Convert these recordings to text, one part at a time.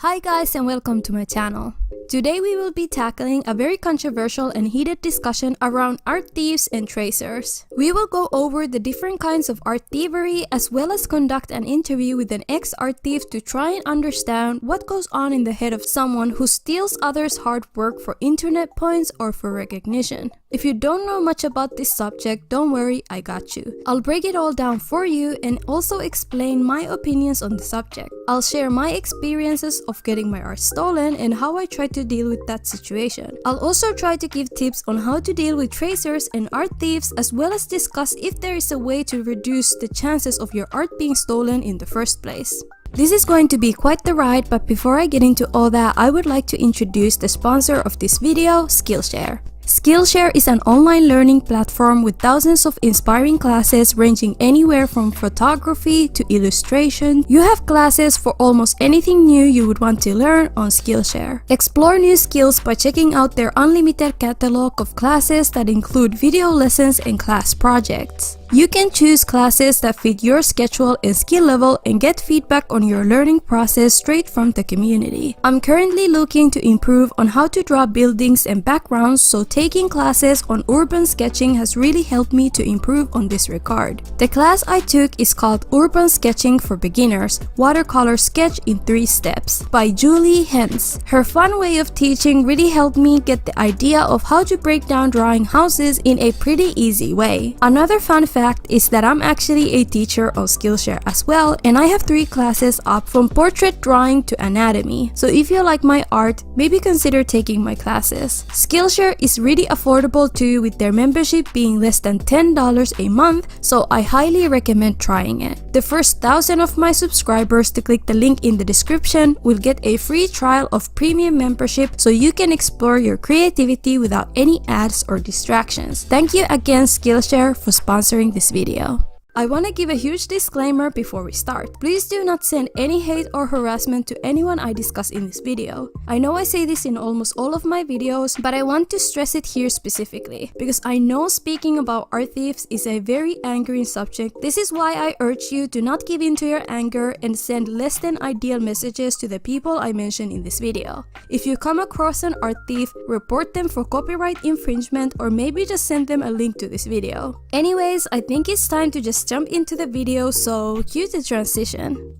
Hi guys and welcome to my channel. Today we will be tackling a very controversial and heated discussion around art thieves and tracers. We will go over the different kinds of art thievery as well as conduct an interview with an ex-art thief to try and understand what goes on in the head of someone who steals others' hard work for internet points or for recognition. If you don't know much about this subject, don't worry, I got you. I'll break it all down for you and also explain my opinions on the subject. I'll share my experiences of getting my art stolen and how I try to deal with that situation. I'll also try to give tips on how to deal with tracers and art thieves as well as discuss if there is a way to reduce the chances of your art being stolen in the first place. This is going to be quite the ride, but before I get into all that, I would like to introduce the sponsor of this video, Skillshare. Skillshare is an online learning platform with thousands of inspiring classes ranging anywhere from photography to illustration. You have classes for almost anything new you would want to learn on Skillshare. Explore new skills by checking out their unlimited catalog of classes that include video lessons and class projects. You can choose classes that fit your schedule and skill level and get feedback on your learning process straight from the community. I'm currently looking to improve on how to draw buildings and backgrounds, so taking classes on urban sketching has really helped me to improve on this regard. The class I took is called Urban Sketching for Beginners, Watercolor Sketch in 3 Steps by Julie Hens. Her fun way of teaching really helped me get the idea of how to break down drawing houses in a pretty easy way. Another fun fact is that I'm actually a teacher on Skillshare as well, and I have 3 classes up from portrait drawing to anatomy. So if you like my art, maybe consider taking my classes. Skillshare is really affordable too, with their membership being less than $10 a month, so I highly recommend trying it. The first 1,000 of my subscribers to click the link in the description will get a free trial of premium membership so you can explore your creativity without any ads or distractions. Thank you again, Skillshare, for sponsoring this video. I want to give a huge disclaimer before we start. Please do not send any hate or harassment to anyone I discuss in this video. I know I say this in almost all of my videos, but I want to stress it here specifically because I know speaking about art thieves is a very angry subject. This is why I urge you to not give in to your anger and send less than ideal messages to the people I mention in this video. If you come across an art thief, report them for copyright infringement or maybe just send them a link to this video. Anyways, I think it's time to just jump into the video, so cue the transition.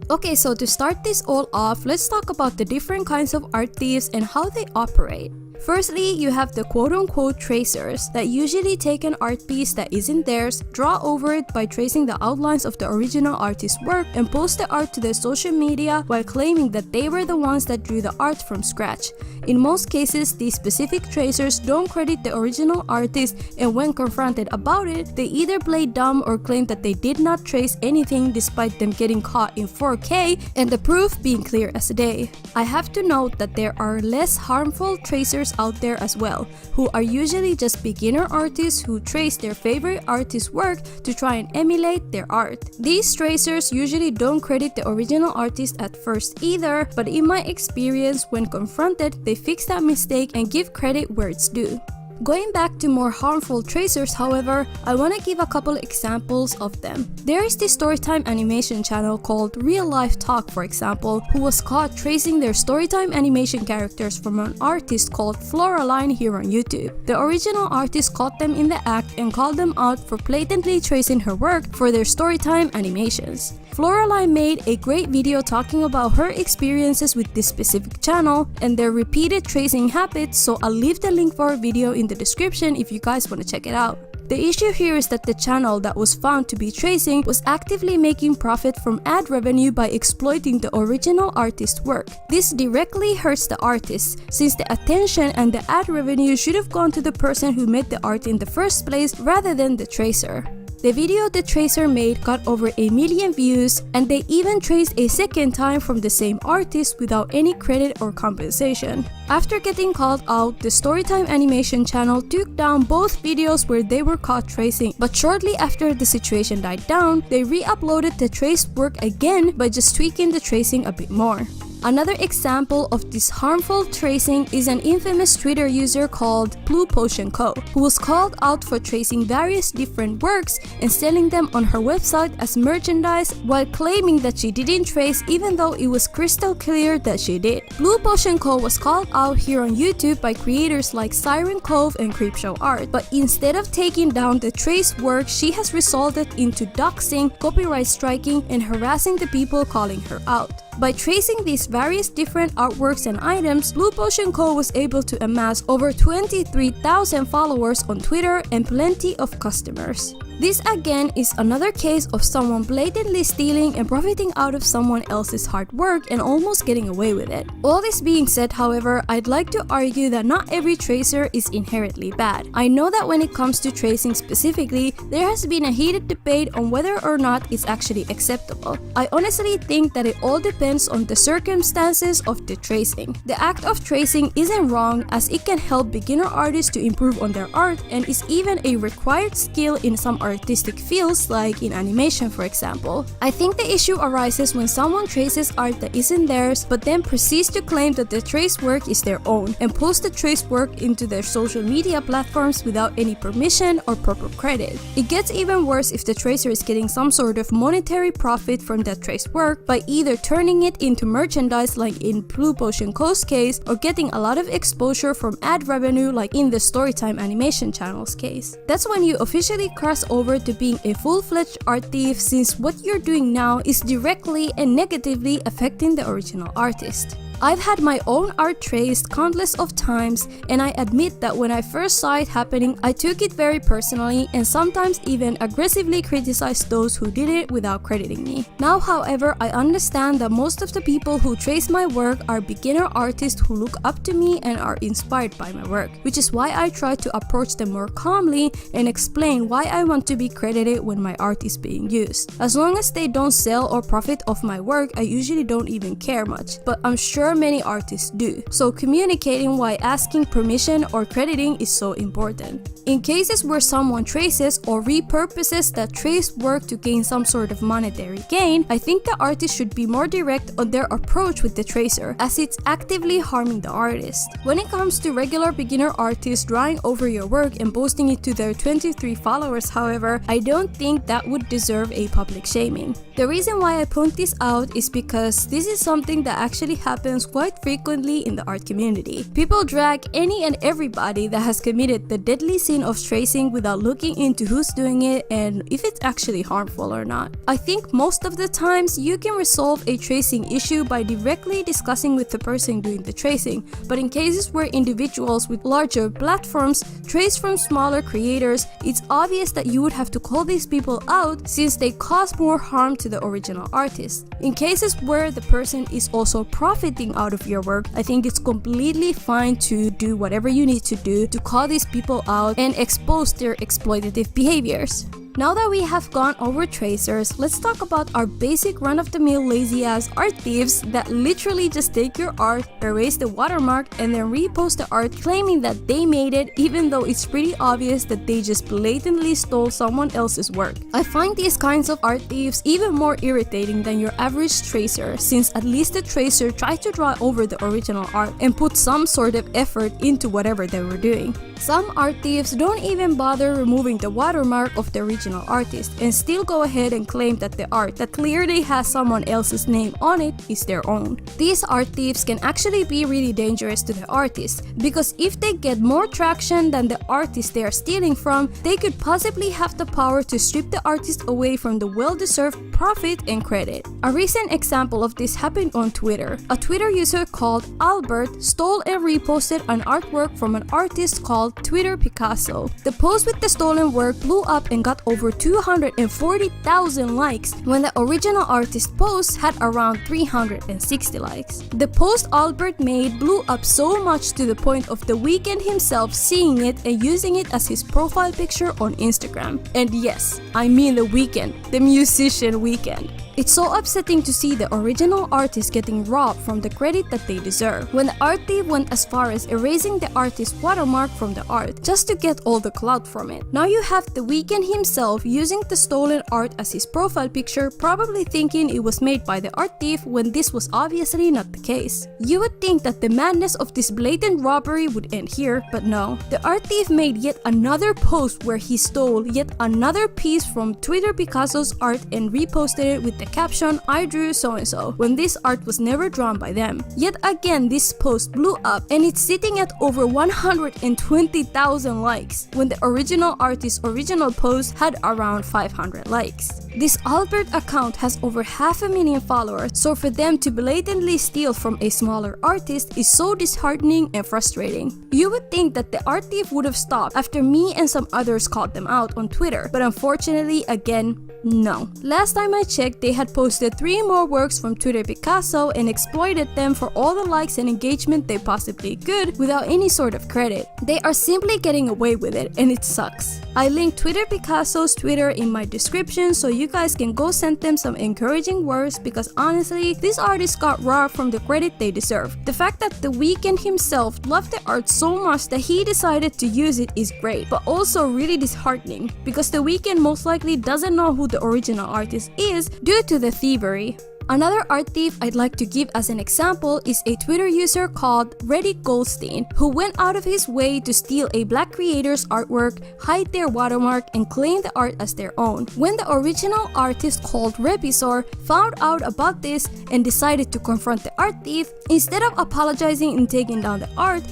Okay, so to start this all off, let's talk about the different kinds of art thieves and how they operate. Firstly, you have the quote-unquote tracers that usually take an art piece that isn't theirs, draw over it by tracing the outlines of the original artist's work, and post the art to their social media while claiming that they were the ones that drew the art from scratch. In most cases, these specific tracers don't credit the original artist, and when confronted about it, they either play dumb or claim that they did not trace anything despite them getting caught in 4K and the proof being clear as day. I have to note that there are less harmful tracers out there as well, who are usually just beginner artists who trace their favorite artist's work to try and emulate their art. These tracers usually don't credit the original artist at first either, but in my experience, when confronted, they fix that mistake and give credit where it's due. Going back to more harmful tracers, however, I want to give a couple examples of them. There is this Storytime animation channel called Real Life Talk, for example, who was caught tracing their Storytime animation characters from an artist called Floraline here on YouTube. The original artist caught them in the act and called them out for blatantly tracing her work for their Storytime animations. Floraline made a great video talking about her experiences with this specific channel and their repeated tracing habits, so I'll leave the link for her video in the description if you guys want to check it out. The issue here is that the channel that was found to be tracing was actively making profit from ad revenue by exploiting the original artist's work. This directly hurts the artist, since the attention and the ad revenue should have gone to the person who made the art in the first place rather than the tracer. The video the tracer made got over 1 million views, and they even traced a second time from the same artist without any credit or compensation. After getting called out, the Storytime animation channel took down both videos where they were caught tracing, but shortly after the situation died down, they re-uploaded the traced work again by just tweaking the tracing a bit more. Another example of this harmful tracing is an infamous Twitter user called Blue Potion Co., who was called out for tracing various different works and selling them on her website as merchandise while claiming that she didn't trace even though it was crystal clear that she did. Blue Potion Co. was called out here on YouTube by creators like Siren Cove and Creepshow Art, but instead of taking down the traced work, she has resulted into doxing, copyright striking, and harassing the people calling her out. By tracing these various different artworks and items, Blue Potion Co. was able to amass over 23,000 followers on Twitter and plenty of customers. This again is another case of someone blatantly stealing and profiting out of someone else's hard work and almost getting away with it. All this being said, however, I'd like to argue that not every tracer is inherently bad. I know that when it comes to tracing specifically, there has been a heated debate on whether or not it's actually acceptable. I honestly think that it all depends on the circumstances of the tracing. The act of tracing isn't wrong as it can help beginner artists to improve on their art and is even a required skill in some artistic fields like in animation, for example. I think the issue arises when someone traces art that isn't theirs but then proceeds to claim that the traced work is their own and post the traced work into their social media platforms without any permission or proper credit. It gets even worse if the tracer is getting some sort of monetary profit from that traced work by either turning it into merchandise like in Blue Potion Co.'s case or getting a lot of exposure from ad revenue like in the Storytime animation channel's case. That's when you officially cross over to being a full-fledged art thief, since what you're doing now is directly and negatively affecting the original artist. I've had my own art traced countless of times, and I admit that when I first saw it happening, I took it very personally and sometimes even aggressively criticized those who did it without crediting me. Now, however, I understand that most of the people who trace my work are beginner artists who look up to me and are inspired by my work, which is why I try to approach them more calmly and explain why I want to be credited when my art is being used. As long as they don't sell or profit off my work, I usually don't even care much, but I'm sure many artists do. So communicating why asking permission or crediting is so important. In cases where someone traces or repurposes that traced work to gain some sort of monetary gain, I think the artist should be more direct on their approach with the tracer, as it's actively harming the artist. When it comes to regular beginner artists drawing over your work and posting it to their 23 followers, however, I don't think that would deserve a public shaming. The reason why I point this out is because this is something that actually happens quite frequently in the art community. People drag any and everybody that has committed the deadly sin of tracing without looking into who's doing it and if it's actually harmful or not. I think most of the times you can resolve a tracing issue by directly discussing with the person doing the tracing, but in cases where individuals with larger platforms trace from smaller creators, it's obvious that you would have to call these people out since they cause more harm to the original artist. In cases where the person is also profiting out of your work, I think it's completely fine to do whatever you need to do to call these people out and expose their exploitative behaviors. Now that we have gone over tracers, let's talk about our basic run-of-the-mill lazy-ass art thieves that literally just take your art, erase the watermark, and then repost the art claiming that they made it even though it's pretty obvious that they just blatantly stole someone else's work. I find these kinds of art thieves even more irritating than your average tracer, since at least the tracer tried to draw over the original art and put some sort of effort into whatever they were doing. Some art thieves don't even bother removing the watermark of the original artist and still go ahead and claim that the art that clearly has someone else's name on it is their own. These art thieves can actually be really dangerous to the artist, because if they get more traction than the artist they are stealing from, they could possibly have the power to strip the artist away from the well-deserved profit and credit. A recent example of this happened on Twitter. A Twitter user called Albert stole and reposted an artwork from an artist called Twitter Picasso. The post with the stolen work blew up and got over 240,000 likes when the original artist post had around 360 likes. The post Albert made blew up so much to the point of The Weeknd himself seeing it and using it as his profile picture on Instagram. And yes, I mean The Weeknd, the musician Weeknd. It's so upsetting to see the original artist getting robbed from the credit that they deserve, when the art thief went as far as erasing the artist's watermark from the art, just to get all the clout from it. Now you have The Weeknd himself using the stolen art as his profile picture, probably thinking it was made by the art thief when this was obviously not the case. You would think that the madness of this blatant robbery would end here, but no. The art thief made yet another post where he stole yet another piece from Twitter Picasso's art and reposted it with the caption, "I drew so and so," when this art was never drawn by them. Yet again, this post blew up and it's sitting at over 120,000 likes, when the original artist's original post had around 500 likes. This Albert account has over 500,000 followers, so for them to blatantly steal from a smaller artist is so disheartening and frustrating. You would think that the art thief would have stopped after me and some others called them out on Twitter, but unfortunately, again, no. Last time I checked, they had posted 3 more works from Twitter Picasso and exploited them for all the likes and engagement they possibly could without any sort of credit. They are simply getting away with it, and it sucks. I linked Twitter Picasso's Twitter in my description so you guys can go send them some encouraging words, because honestly, these artists got robbed from the credit they deserve. The fact that The Weeknd himself loved the art so much that he decided to use it is great, but also really disheartening, because The Weeknd most likely doesn't know who the original artist is due to the thievery. Another art thief I'd like to give as an example is a Twitter user called Reddy Goldstein, who went out of his way to steal a black creator's artwork, hide their watermark, and claim the art as their own. When the original artist called Repisor found out about this and decided to confront the art thief, instead of apologizing and taking down the art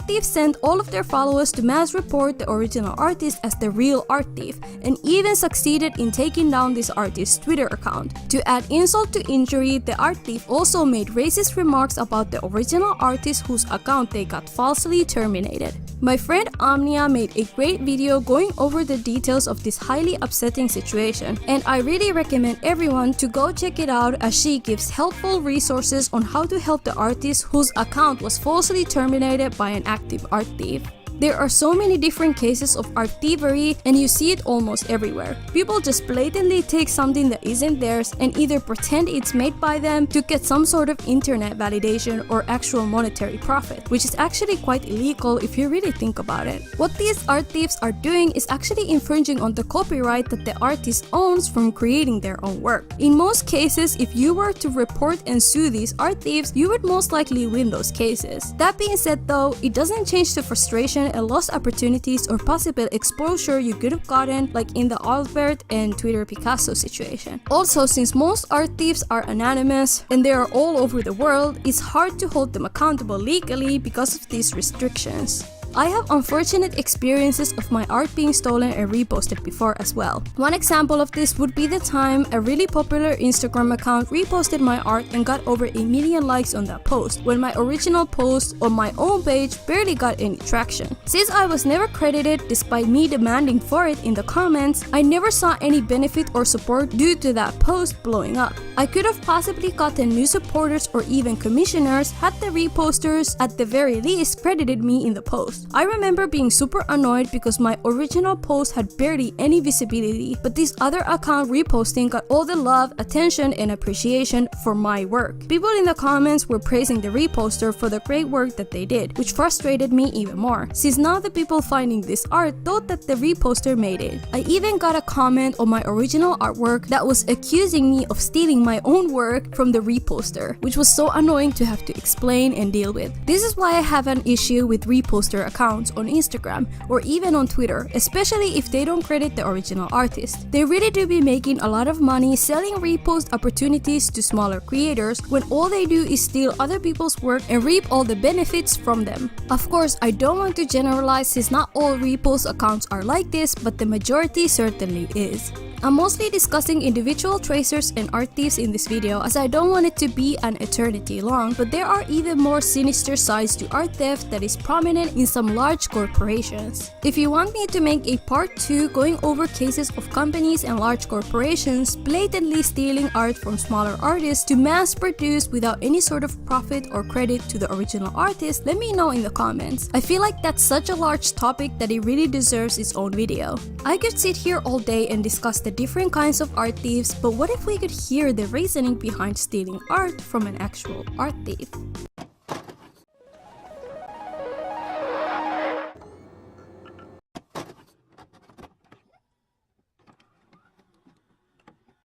thief sent all of their followers to mass report the original artist as the real art thief, and even succeeded in taking down this artist's Twitter account. To add insult to injury, the art thief also made racist remarks about the original artist whose account they got falsely terminated. My friend Omnia made a great video going over the details of this highly upsetting situation, and I really recommend everyone to go check it out, as she gives helpful resources on how to help the artist whose account was falsely terminated by an active art thief. There are so many different cases of art thievery, and you see it almost everywhere. People just blatantly take something that isn't theirs and either pretend it's made by them to get some sort of internet validation or actual monetary profit, which is actually quite illegal if you really think about it. What these art thieves are doing is actually infringing on the copyright that the artist owns from creating their own work. In most cases, if you were to report and sue these art thieves, you would most likely win those cases. That being said though, it doesn't change the frustration and lost opportunities or possible exposure you could have gotten, like in the Albert and Twitter Picasso situation. Also, since most art thieves are anonymous and they are all over the world, it's hard to hold them accountable legally because of these restrictions. I have unfortunate experiences of my art being stolen and reposted before as well. One example of this would be the time a really popular Instagram account reposted my art and got over 1 million likes on that post, when my original post on my own page barely got any traction. Since I was never credited despite me demanding for it in the comments, I never saw any benefit or support due to that post blowing up. I could have possibly gotten new supporters or even commissioners had the reposters at the very least credited me in the post. I remember being super annoyed because my original post had barely any visibility, but this other account reposting got all the love, attention, and appreciation for my work. People in the comments were praising the reposter for the great work that they did, which frustrated me even more, since now the people finding this art thought that the reposter made it. I even got a comment on my original artwork that was accusing me of stealing my own work from the reposter, which was so annoying to have to explain and deal with. This is why I have an issue with reposter accounts on Instagram or even on Twitter, especially if they don't credit the original artist. They really do be making a lot of money selling repost opportunities to smaller creators when all they do is steal other people's work and reap all the benefits from them. Of course, I don't want to generalize since not all repost accounts are like this, but the majority certainly is. I'm mostly discussing individual tracers and art thieves in this video as I don't want it to be an eternity long, but there are even more sinister sides to art theft that is prominent in some large corporations. If you want me to make a part 2 going over cases of companies and large corporations blatantly stealing art from smaller artists to mass produce without any sort of profit or credit to the original artist, let me know in the comments. I feel like that's such a large topic that it really deserves its own video. I could sit here all day and discuss the different kinds of art thieves, but what if we could hear the reasoning behind stealing art from an actual art thief?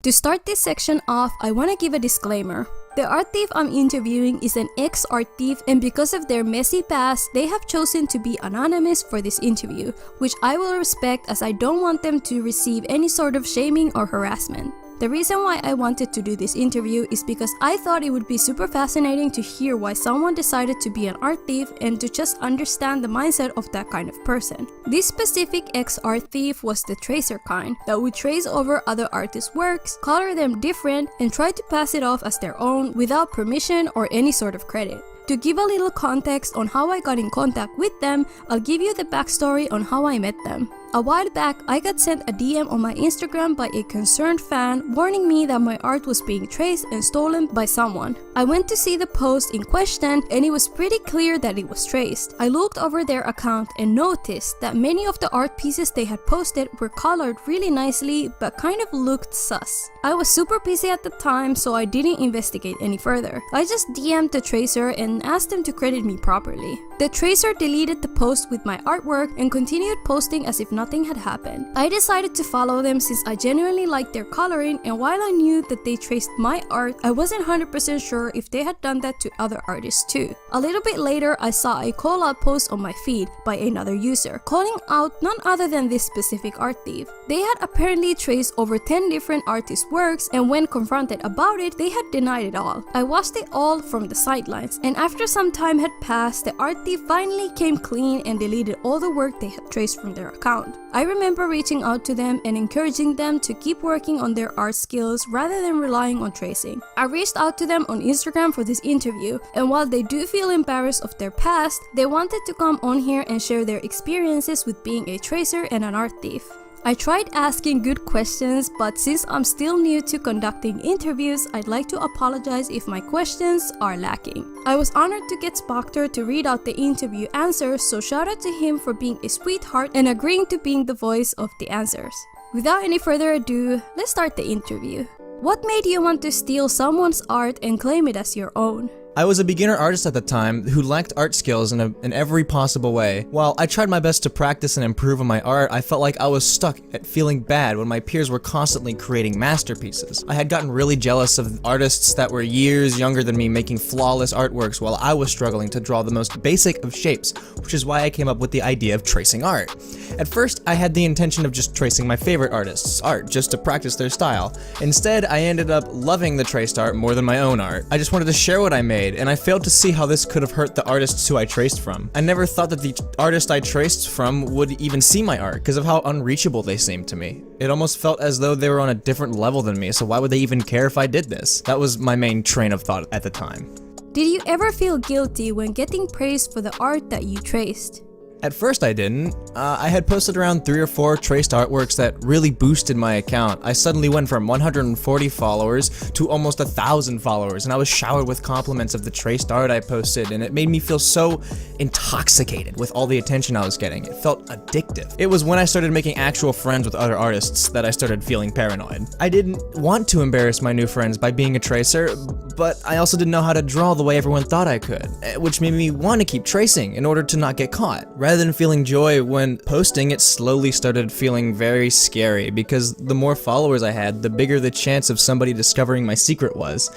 To start this section off, I want to give a disclaimer. The art thief I'm interviewing is an ex-art thief, and because of their messy past, they have chosen to be anonymous for this interview, which I will respect as I don't want them to receive any sort of shaming or harassment. The reason why I wanted to do this interview is because I thought it would be super fascinating to hear why someone decided to be an art thief and to just understand the mindset of that kind of person. This specific ex-art thief was the tracer kind, that would trace over other artists' works, color them different, and try to pass it off as their own without permission or any sort of credit. To give a little context on how I got in contact with them, I'll give you the backstory on how I met them. A while back, I got sent a DM on my Instagram by a concerned fan warning me that my art was being traced and stolen by someone. I went to see the post in question and it was pretty clear that it was traced. I looked over their account and noticed that many of the art pieces they had posted were colored really nicely but kind of looked sus. I was super busy at the time, so I didn't investigate any further. I just DM'd the tracer and asked them to credit me properly. The tracer deleted the post with my artwork and continued posting as if nothing had happened. I decided to follow them since I genuinely liked their coloring, and while I knew that they traced my art, I wasn't 100% sure if they had done that to other artists too. A little bit later, I saw a call out post on my feed by another user, calling out none other than this specific art thief. They had apparently traced over 10 different artists' works, and when confronted about it, they had denied it all. I watched it all from the sidelines, and after some time had passed, the art thief finally came clean and deleted all the work they had traced from their account. I remember reaching out to them and encouraging them to keep working on their art skills rather than relying on tracing. I reached out to them on Instagram for this interview, and while they do feel embarrassed of their past, they wanted to come on here and share their experiences with being a tracer and an art thief. I tried asking good questions, but since I'm still new to conducting interviews, I'd like to apologize if my questions are lacking. I was honored to get Spoctor to read out the interview answers, so shout out to him for being a sweetheart and agreeing to being the voice of the answers. Without any further ado, let's start the interview. What made you want to steal someone's art and claim it as your own? I was a beginner artist at the time who lacked art skills in every possible way. While I tried my best to practice and improve on my art, I felt like I was stuck at feeling bad when my peers were constantly creating masterpieces. I had gotten really jealous of artists that were years younger than me making flawless artworks while I was struggling to draw the most basic of shapes, which is why I came up with the idea of tracing art. At first, I had the intention of just tracing my favorite artists' art just to practice their style. Instead, I ended up loving the traced art more than my own art. I just wanted to share what I made, and I failed to see how this could have hurt the artists who I traced from. I never thought that the artist I traced from would even see my art because of how unreachable they seemed to me. It almost felt as though they were on a different level than me, so why would they even care if I did this? That was my main train of thought at the time. Did you ever feel guilty when getting praised for the art that you traced? At first I didn't. I had posted around 3 or 4 traced artworks that really boosted my account. I suddenly went from 140 followers to almost 1,000 followers, and I was showered with compliments of the traced art I posted, and it made me feel so intoxicated with all the attention I was getting. It felt addictive. It was when I started making actual friends with other artists that I started feeling paranoid. I didn't want to embarrass my new friends by being a tracer, but I also didn't know how to draw the way everyone thought I could, which made me want to keep tracing in order to not get caught. Rather than feeling joy when posting, it slowly started feeling very scary because the more followers I had, the bigger the chance of somebody discovering my secret was.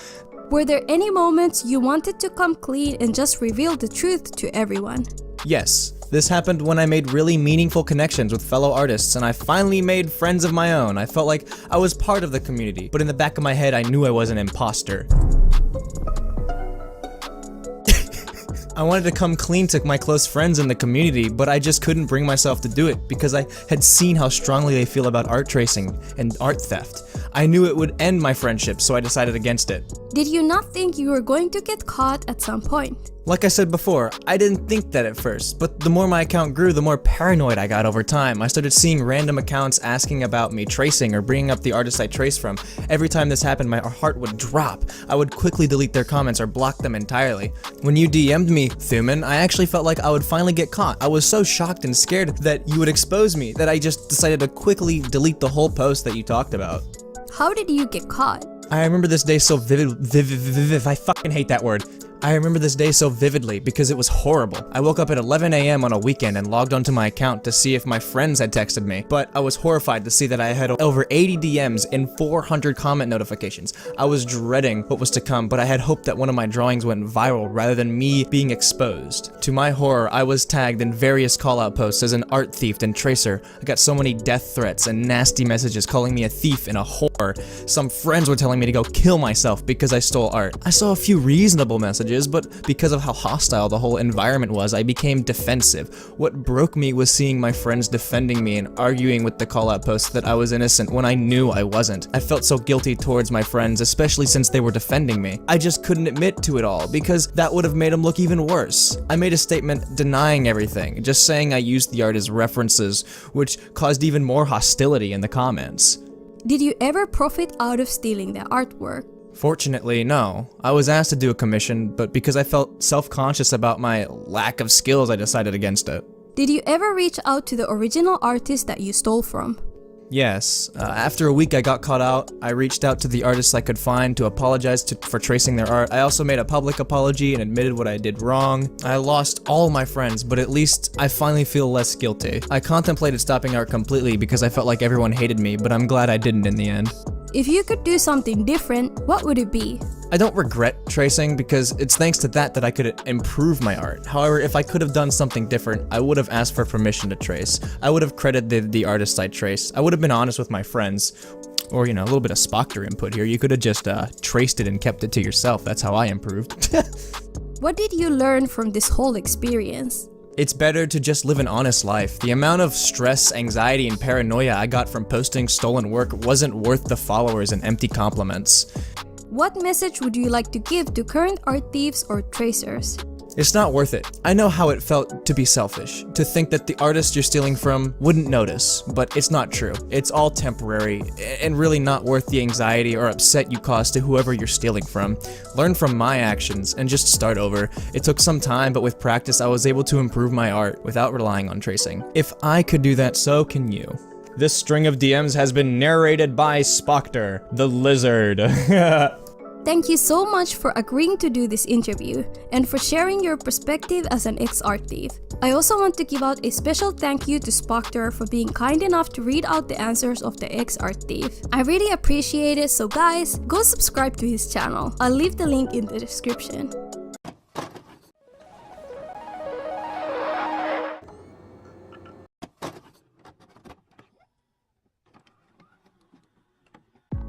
Were there any moments you wanted to come clean and just reveal the truth to everyone? Yes. This happened when I made really meaningful connections with fellow artists, and I finally made friends of my own. I felt like I was part of the community, but in the back of my head, I knew I was an imposter. I wanted to come clean to my close friends in the community, but I just couldn't bring myself to do it because I had seen how strongly they feel about art tracing and art theft. I knew it would end my friendship, so I decided against it. Did you not think you were going to get caught at some point? Like I said before, I didn't think that at first, but the more my account grew, the more paranoid I got over time. I started seeing random accounts asking about me tracing or bringing up the artists I trace from. Every time this happened, my heart would drop. I would quickly delete their comments or block them entirely. When you DM'd me, Thuman, I actually felt like I would finally get caught. I was so shocked and scared that you would expose me that I just decided to quickly delete the whole post that you talked about. How did you get caught? I remember this day so vivid. I fucking hate that word. I remember this day so vividly because it was horrible. I woke up at 11 a.m. on a weekend and logged onto my account to see if my friends had texted me, but I was horrified to see that I had over 80 DMs and 400 comment notifications. I was dreading what was to come, but I had hoped that one of my drawings went viral rather than me being exposed. To my horror, I was tagged in various call-out posts as an art thief and tracer. I got so many death threats and nasty messages calling me a thief and a whore. Some friends were telling me to go kill myself because I stole art. I saw a few reasonable messages, but because of how hostile the whole environment was, I became defensive. What broke me was seeing my friends defending me and arguing with the call-out posts that I was innocent when I knew I wasn't. I felt so guilty towards my friends, especially since they were defending me. I just couldn't admit to it all, because that would have made them look even worse. I made a statement denying everything, just saying I used the art as references, which caused even more hostility in the comments. Did you ever profit out of stealing the artwork? Fortunately, no. I was asked to do a commission, but because I felt self-conscious about my lack of skills, I decided against it. Did you ever reach out to the original artist that you stole from? Yes. After a week I got caught out, I reached out to the artists I could find to apologize for tracing their art. I also made a public apology and admitted what I did wrong. I lost all my friends, but at least I finally feel less guilty. I contemplated stopping art completely because I felt like everyone hated me, but I'm glad I didn't in the end. If you could do something different, what would it be? I don't regret tracing because it's thanks to that I could improve my art. However, if I could have done something different, I would have asked for permission to trace. I would have credited the artists I traced. I would have been honest with my friends. Or, you know, a little bit of Spoctor input here. You could have just traced it and kept it to yourself. That's how I improved. What did you learn from this whole experience? It's better to just live an honest life. The amount of stress, anxiety, and paranoia I got from posting stolen work wasn't worth the followers and empty compliments. What message would you like to give to current art thieves or tracers? It's not worth it. I know how it felt to be selfish, to think that the artist you're stealing from wouldn't notice, but it's not true. It's all temporary, and really not worth the anxiety or upset you cause to whoever you're stealing from. Learn from my actions, and just start over. It took some time, but with practice I was able to improve my art without relying on tracing. If I could do that, so can you. This string of DMs has been narrated by Spoctor, the lizard. Thank you so much for agreeing to do this interview and for sharing your perspective as an ex-art thief. I also want to give out a special thank you to Spoctor for being kind enough to read out the answers of the ex-art thief. I really appreciate it, so guys, go subscribe to his channel. I'll leave the link in the description.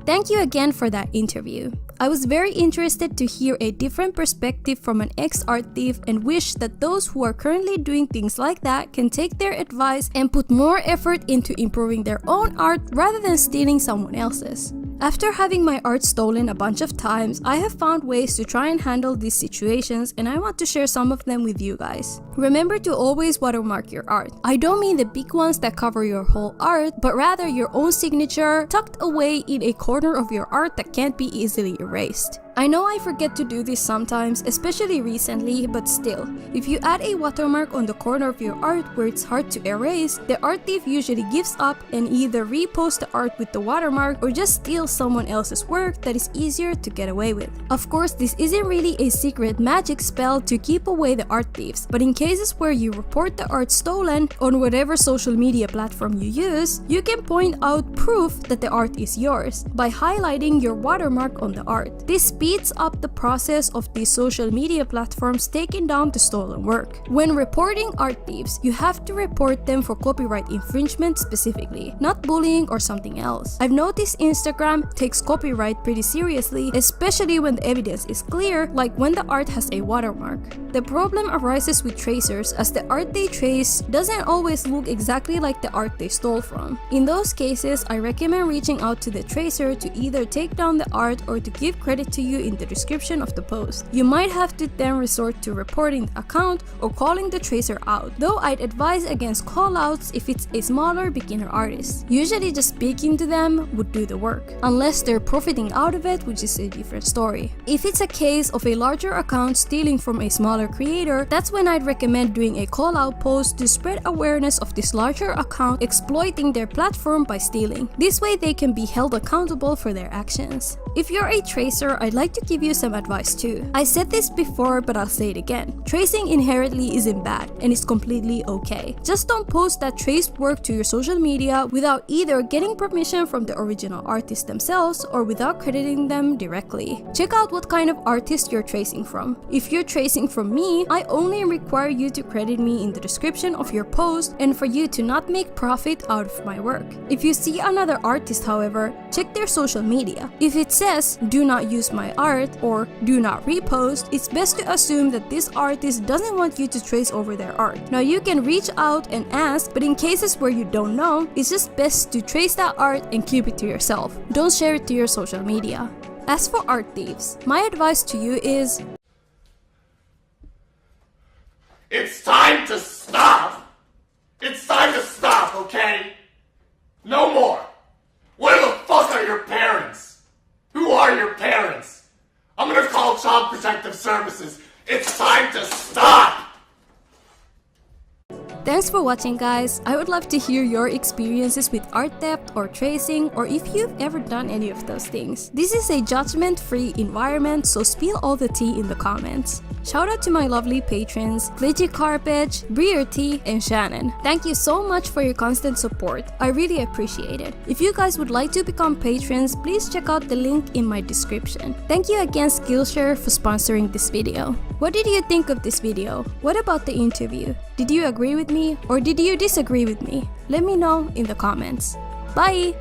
Thank you again for that interview. I was very interested to hear a different perspective from an ex-art thief and wish that those who are currently doing things like that can take their advice and put more effort into improving their own art rather than stealing someone else's. After having my art stolen a bunch of times, I have found ways to try and handle these situations, and I want to share some of them with you guys. Remember to always watermark your art. I don't mean the big ones that cover your whole art, but rather your own signature tucked away in a corner of your art that can't be easily erased. I know I forget to do this sometimes, especially recently, but still, if you add a watermark on the corner of your art where it's hard to erase, the art thief usually gives up and either reposts the art with the watermark or just steals someone else's work that is easier to get away with. Of course, this isn't really a secret magic spell to keep away the art thieves, but in cases where you report the art stolen on whatever social media platform you use, you can point out proof that the art is yours by highlighting your watermark on the art. This speeds up the process of these social media platforms taking down the stolen work. When reporting art thieves, you have to report them for copyright infringement specifically, not bullying or something else. I've noticed Instagram takes copyright pretty seriously, especially when the evidence is clear, like when the art has a watermark. The problem arises with tracers as the art they trace doesn't always look exactly like the art they stole from. In those cases, I recommend reaching out to the tracer to either take down the art or to give credit to you in the description of the post. You might have to then resort to reporting the account or calling the tracer out, though I'd advise against callouts if it's a smaller beginner artist. Usually just speaking to them would do the work, unless they're profiting out of it, which is a different story. If it's a case of a larger account stealing from a smaller creator, that's when I'd recommend doing a call out post to spread awareness of this larger account exploiting their platform by stealing. This way they can be held accountable for their actions. If you're a tracer, I'd like to give you some advice too. I said this before, but I'll say it again. Tracing inherently isn't bad, and it's completely okay. Just don't post that traced work to your social media without either getting permission from the original artist themselves or without crediting them directly. Check out what kind of artist you're tracing from. If you're tracing from me, I only require you to credit me in the description of your post and for you to not make profit out of my work. If you see another artist, however, check their social media. If it says, "Do not use my art" or "Do not repost," it's best to assume that this artist doesn't want you to trace over their art. Now you can reach out and ask, but in cases where you don't know, it's just best to trace that art and keep it to yourself. Don't share it to your social media. As for art thieves, my advice to you is, it's time to stop! It's time to stop, okay? No more! Where the fuck are your parents? Who are your parents? I'm gonna call Child Protective Services. It's time to stop! thanks for watching, guys. I would love to hear your experiences with art theft or tracing, or if you've ever done any of those things. This is a judgment-free environment, so spill all the tea in the comments. Shout out to my lovely patrons, Glitchy Carpage, Breer T, and Shannon. Thank you so much for your constant support. I really appreciate it. If you guys would like to become patrons, please check out the link in my description. Thank you again, Skillshare, for sponsoring this video. What did you think of this video? What about the interview? Did you agree with me or did you disagree with me? Let me know in the comments. Bye!